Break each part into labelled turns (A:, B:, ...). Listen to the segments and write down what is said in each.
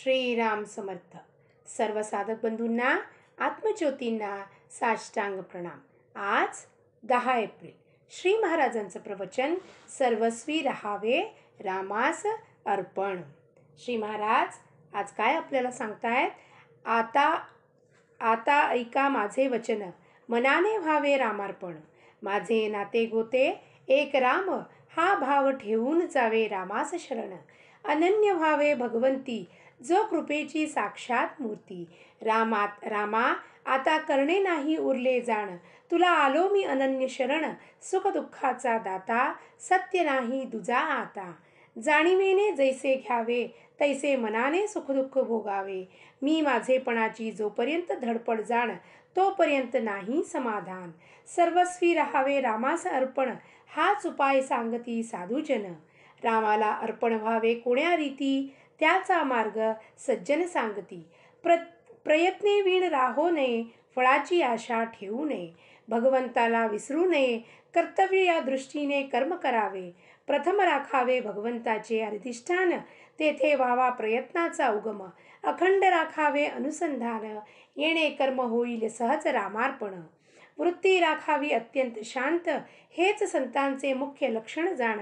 A: श्रीराम समर्थ. सर्व साधक बंधूंना, आत्मज्योतींना साष्टांग प्रणाम. आज 10 एप्रिल. श्री महाराजांचं प्रवचन सर्वस्वी रहावे रामास अर्पण. श्री महाराज आज काय आपल्याला सांगतायत? आता ऐका माझे वचन, मनाने व्हावे रामार्पण. माझे नाते गोते एक राम, हा भाव ठेवून जावे रामास शरण. अनन्य व्हावे भगवंती, जो कृपेची साक्षात मूर्ती. रामा आता करणे नाही उरले जाण, तुला आलो मी अनन्य शरण. सुख दुःखाचा दाता, सत्य नाही दुजा आता. जाणीवेने जैसे घ्यावे, तैसे मनाने सुख दुःख भोगावे. मी माझेपणाची जोपर्यंत धडपड जाण, तोपर्यंत नाही समाधान. सर्वस्वी रहावे रामास अर्पण, हाच उपाय सांगती साधुजन. रामाला अर्पण व्हावे कोण्या रीती, त्याचा मार्ग सज्जन सांगती. प्रयत्ने विण राहो नये, फळाची आशा ठेवू नये. भगवंताला विसरू नये, कर्तव्य या दृष्टीने कर्म करावे. प्रथम राखावे भगवंताचे अधिष्ठान, तेथे व्हावा प्रयत्नाचा उगम. अखंड राखावे अनुसंधान, येणे कर्म होईल सहज रामार्पण. वृत्ती राखावी अत्यंत शांत, हेच संतांचे मुख्य लक्षण जाण.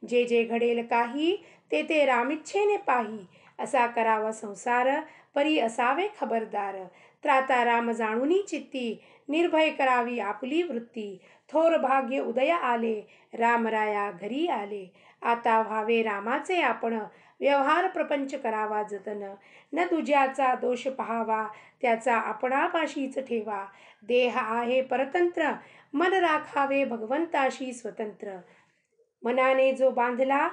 A: जे जे घडेल काही, ते रामिच्छेने पाही. असा करावा संसार, परी असावे खबरदार. त्राता राम जाणूनी चित्ती, निर्भय करावी आपली वृत्ती. थोर भाग्य उदय आले, रामराया घरी आले. आता व्हावे रामाचे आपण, व्यवहार प्रपंच करावा जतन. न दुज्याचा दोष पहावा, त्याचा आपणापाशीच ठेवा. देह आहे परतंत्र, मन राखावे भगवंताशी स्वतंत्र. मनाने जो बांधला,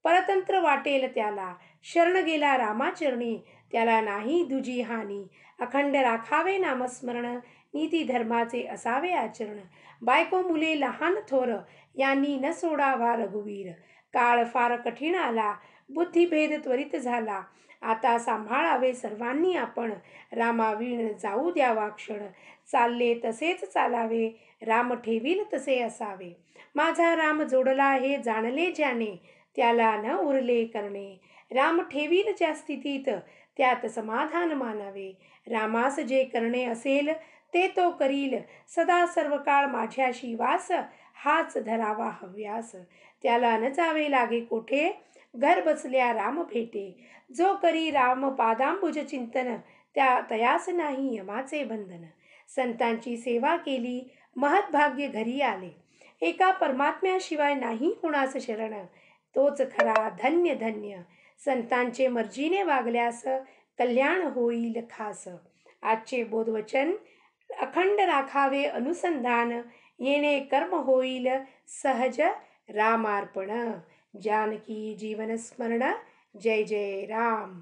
A: परतंत्र वाटेल त्याला. शरण गेला रामाचरणी, त्याला नाही दुजी हानी. अखंड राखावे नामस्मरण, नीती धर्माचे असावे आचरण. बायको मुले लहान थोर, यांनी न सोडावा रघुवीर. काळ फार कठीण आला, बुद्धिभेद त्वरित झाला. आता सांभाळावे सर्वांनी आपण, रामाविण जाऊ द्यावा क्षण. चालले तसेच चालावे, राम ठेवील तसे असावे. माझा राम जोडला हे जाणले ज्याने, त्याला न उरले करणे. राम ठेवील ज्या स्थितीत, त्यात समाधान मानावे. रामास जे करणे असेल, ते तो करील. सदा सर्व काळ माझ्याशी वास, हाच धरावा हव्यास. त्याला न जावे लागे कोठे, घर बसल्या राम भेटे. जो करी राम पादांबुज चिंतन, तयास नाही यमाचे बंधन. संतांची सेवा केली, महत्भाग्य घरी आले. एका परमात्म्याशिवाय नाही कुणास शरण, तोच खरा धन्य धन्य. संतांचे मर्जीने वागल्यास, कल्याण होईल खास. आजचे बोधवचन, अखंड राखावे अनुसंधान, येणे कर्म होईल सहज रामार्पण. जानकी जीवन स्मरण. जय जय राम.